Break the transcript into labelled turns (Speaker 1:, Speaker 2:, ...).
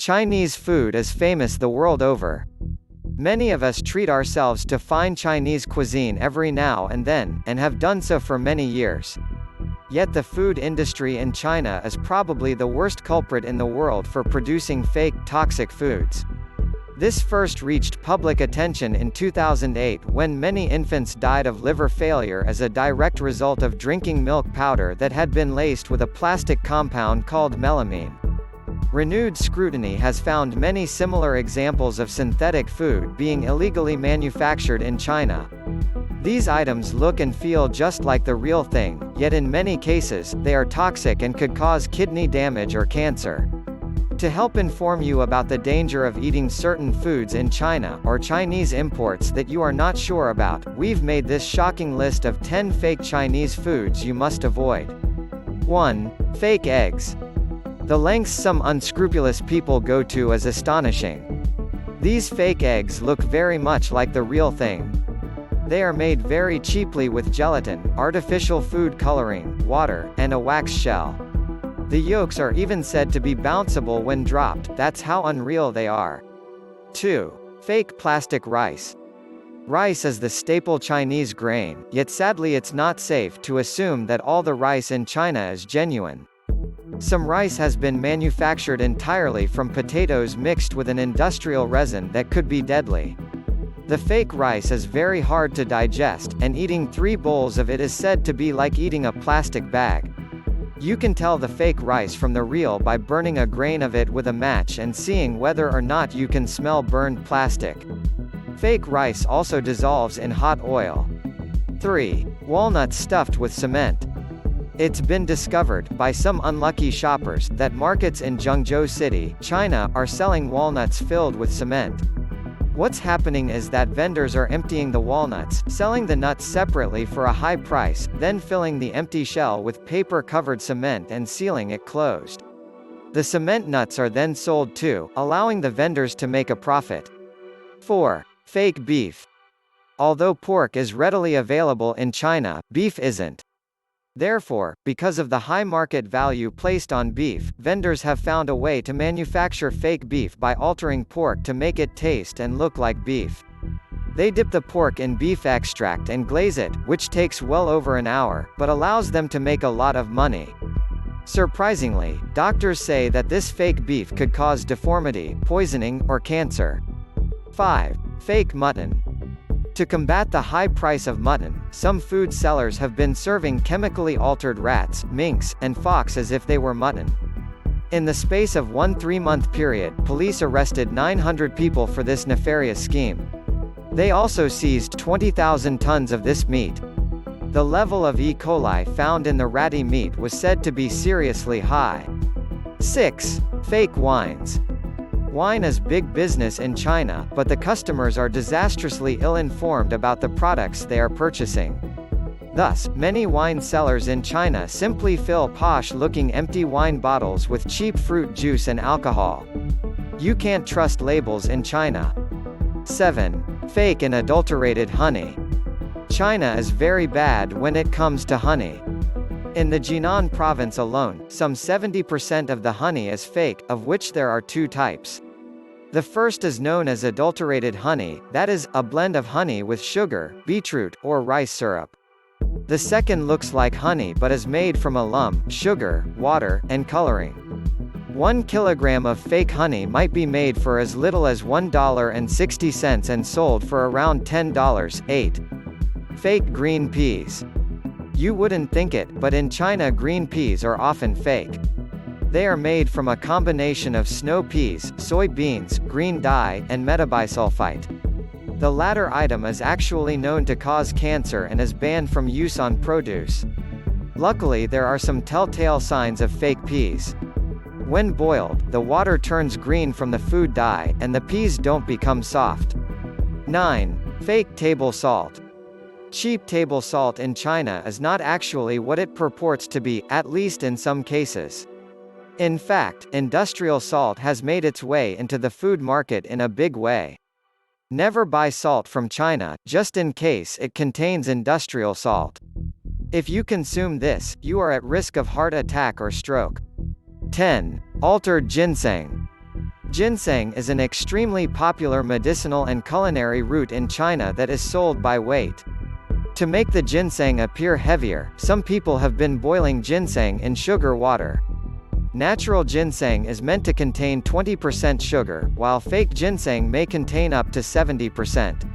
Speaker 1: Chinese food is famous the world over. Many of us treat ourselves to fine Chinese cuisine every now and then, and have done so for many years. Yet the food industry in China is probably the worst culprit in the world for producing fake, toxic foods. This first reached public attention in 2008 when many infants died of liver failure as a direct result of drinking milk powder that had been laced with a plastic compound called melamine. Renewed scrutiny has found many similar examples of synthetic food being illegally manufactured in China. These items look and feel just like the real thing, yet in many cases, they are toxic and could cause kidney damage or cancer. To help inform you about the danger of eating certain foods in China, or Chinese imports that you are not sure about, we've made this shocking list of 10 fake Chinese foods you must avoid. 1. Fake eggs. The lengths some unscrupulous people go to is astonishing. These fake eggs look very much like the real thing. They are made very cheaply with gelatin, artificial food coloring, water, and a wax shell. The yolks are even said to be bounceable when dropped, that's how unreal they are. 2. Fake plastic rice. Rice is the staple Chinese grain, yet sadly it's not safe to assume that all the rice in China is genuine. Some rice has been manufactured entirely from potatoes mixed with an industrial resin that could be deadly. The fake rice is very hard to digest, and eating 3 bowls of it is said to be like eating a plastic bag. You can tell the fake rice from the real by burning a grain of it with a match and seeing whether or not you can smell burned plastic. Fake rice also dissolves in hot oil. 3. Walnuts stuffed with cement. It's been discovered, by some unlucky shoppers, that markets in Zhengzhou City, China, are selling walnuts filled with cement. What's happening is that vendors are emptying the walnuts, selling the nuts separately for a high price, then filling the empty shell with paper-covered cement and sealing it closed. The cement nuts are then sold too, allowing the vendors to make a profit. 4. Fake beef. Although pork is readily available in China, beef isn't. Therefore, because of the high market value placed on beef, vendors have found a way to manufacture fake beef by altering pork to make it taste and look like beef. They dip the pork in beef extract and glaze it, which takes well over an hour, but allows them to make a lot of money. Surprisingly, doctors say that this fake beef could cause deformity, poisoning, or cancer. 5. Fake mutton. To combat the high price of mutton, some food sellers have been serving chemically altered rats, minks, and fox as if they were mutton. In the space of one 3-month period, police arrested 900 people for this nefarious scheme. They also seized 20,000 tons of this meat. The level of E. coli found in the ratty meat was said to be seriously high. 6. Fake wines. Wine is big business in China, but the customers are disastrously ill-informed about the products they are purchasing. Thus, many wine sellers in China simply fill posh-looking empty wine bottles with cheap fruit juice and alcohol. You can't trust labels in China. 7. Fake and adulterated honey. China is very bad when it comes to honey. In the Jinan province alone, some 70% of the honey is fake, of which there are 2 types. The first is known as adulterated honey, that is, a blend of honey with sugar, beetroot, or rice syrup. The second looks like honey but is made from alum, sugar, water, and coloring. 1 kilogram of fake honey might be made for as little as $1.60 and sold for around $10. 8. Fake green peas. You wouldn't think it, but in China green peas are often fake. They are made from a combination of snow peas, soybeans, green dye, and metabisulfite. The latter item is actually known to cause cancer and is banned from use on produce. Luckily there are some telltale signs of fake peas. When boiled, the water turns green from the food dye, and the peas don't become soft. 9. Fake table salt. Cheap table salt in China is not actually what it purports to be, at least in some cases. In fact, industrial salt has made its way into the food market in a big way. Never buy salt from China, just in case it contains industrial salt. If you consume this, you are at risk of heart attack or stroke. 10. Altered ginseng. Ginseng is an extremely popular medicinal and culinary root in China that is sold by weight. To make the ginseng appear heavier, some people have been boiling ginseng in sugar water. Natural ginseng is meant to contain 20% sugar, while fake ginseng may contain up to 70%.